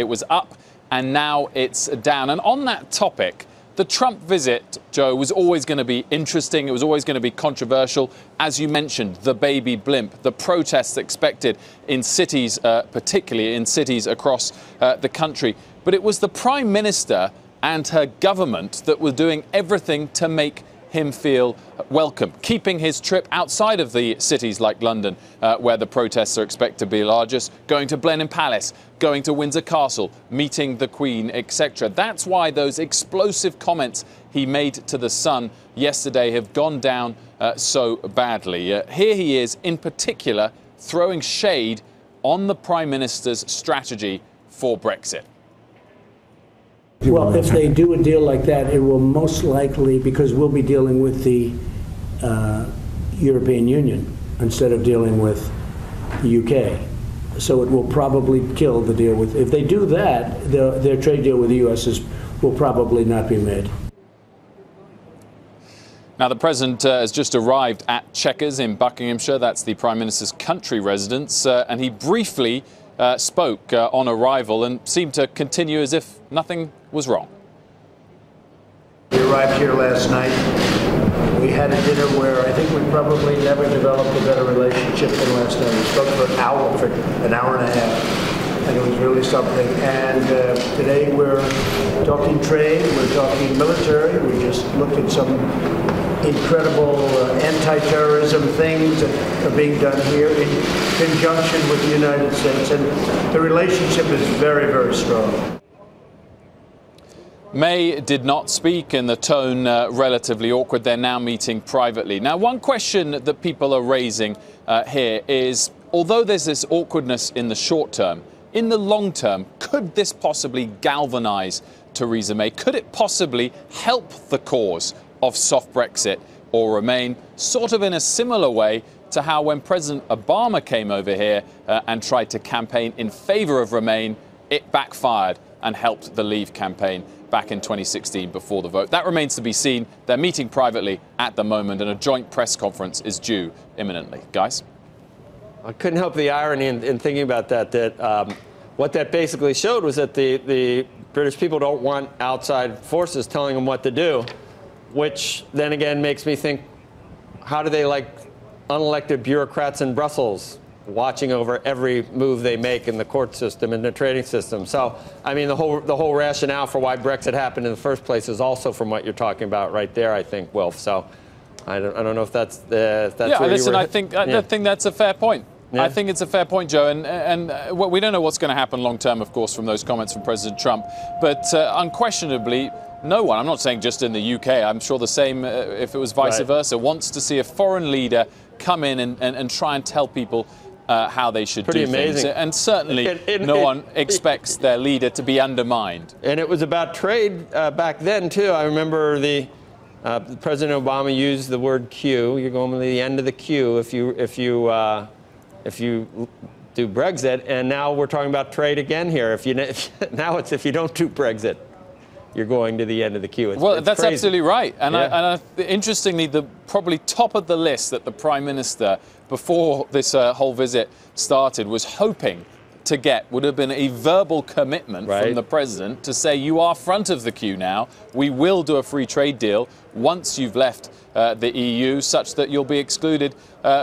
it was up and now it's down. And on that topic, the Trump visit, Joe, was always going to be interesting. It was always going to be controversial. As you mentioned, the baby blimp, the protests expected in cities, particularly in cities across the country. But it was the Prime Minister and her government that were doing everything to make him feel welcome, keeping his trip outside of the cities like London, where the protests are expected to be largest, going to Blenheim Palace, going to Windsor Castle, meeting the Queen, etc. That's why those explosive comments he made to The Sun yesterday have gone down so badly. Here he is, in particular, throwing shade on the Prime Minister's strategy for Brexit. Well, if they do a deal like that, it will most likely, because we'll be dealing with the European Union instead of dealing with the UK. So it will probably kill the deal with, if they do that, their trade deal with the US will probably not be made. Now, the President has just arrived at Chequers in Buckinghamshire. That's the Prime Minister's country residence. And he briefly spoke on arrival and seemed to continue as if nothing was wrong. We arrived here last night. We had a dinner where I think we probably never developed a better relationship than last night. We spoke for an hour and a half, and it was really something. And today we're talking trade, we're talking military. We just looked at some incredible anti-terrorism things that are being done here in conjunction with the United States, and the relationship is very, very strong. May did not speak, and the tone relatively awkward. They're now meeting privately. Now, one question that people are raising here is, although there's this awkwardness in the short term, in the long term, could this possibly galvanise Theresa May? Could it possibly help the cause of soft Brexit or Remain, sort of in a similar way to how when President Obama came over here and tried to campaign in favour of Remain, it backfired and helped the Leave campaign back in 2016 before the vote. That remains to be seen. They're meeting privately at the moment, and a joint press conference is due imminently. Guys? I couldn't help the irony in thinking about that, what that basically showed was that the British people don't want outside forces telling them what to do, which then again makes me think, how do they like unelected bureaucrats in Brussels watching over every move they make in the court system and the trading system? So, I mean, the whole rationale for why Brexit happened in the first place is also from what you're talking about right there, I think, Wilf. So, I don't know if that's yeah. Listen, I think that's a fair point. Yeah. I think it's a fair point, Joe, and we don't know what's going to happen long term, of course, from those comments from President Trump, but unquestionably, no one, I'm not saying just in the UK, I'm sure the same if it was vice versa, wants to see a foreign leader come in and try and tell people how they should do things. And certainly no one expects their leader to be undermined. And it was about trade back then, too. I remember President Obama used the word queue. You're going to the end of the queue if you do Brexit. And now we're talking about trade again here. Now it's if you don't do Brexit, you're going to the end of the queue. Well, that's crazy. Absolutely right. And interestingly, the probably top of the list that the Prime Minister, before this whole visit started, was hoping to get would have been a verbal commitment from the President to say, you are front of the queue now. We will do a free trade deal once you've left the EU, such that you'll be excluded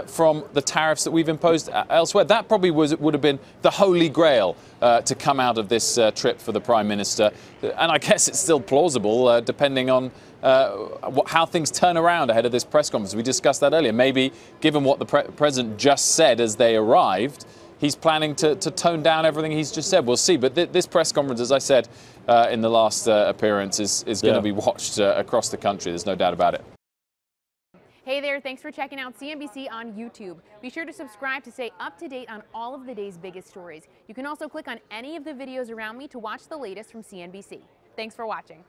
from the tariffs that we've imposed elsewhere. That probably would have been the holy grail to come out of this trip for the Prime Minister. And I guess it's still plausible, depending on how things turn around ahead of this press conference. We discussed that earlier. Maybe, given what the President just said as they arrived, he's planning to tone down everything he's just said. We'll see. But this press conference, as I said in the last appearance, is going to be watched across the country. There's no doubt about it. Hey there, thanks for checking out CNBC on YouTube. Be sure to subscribe to stay up to date on all of the day's biggest stories. You can also click on any of the videos around me to watch the latest from CNBC. Thanks for watching.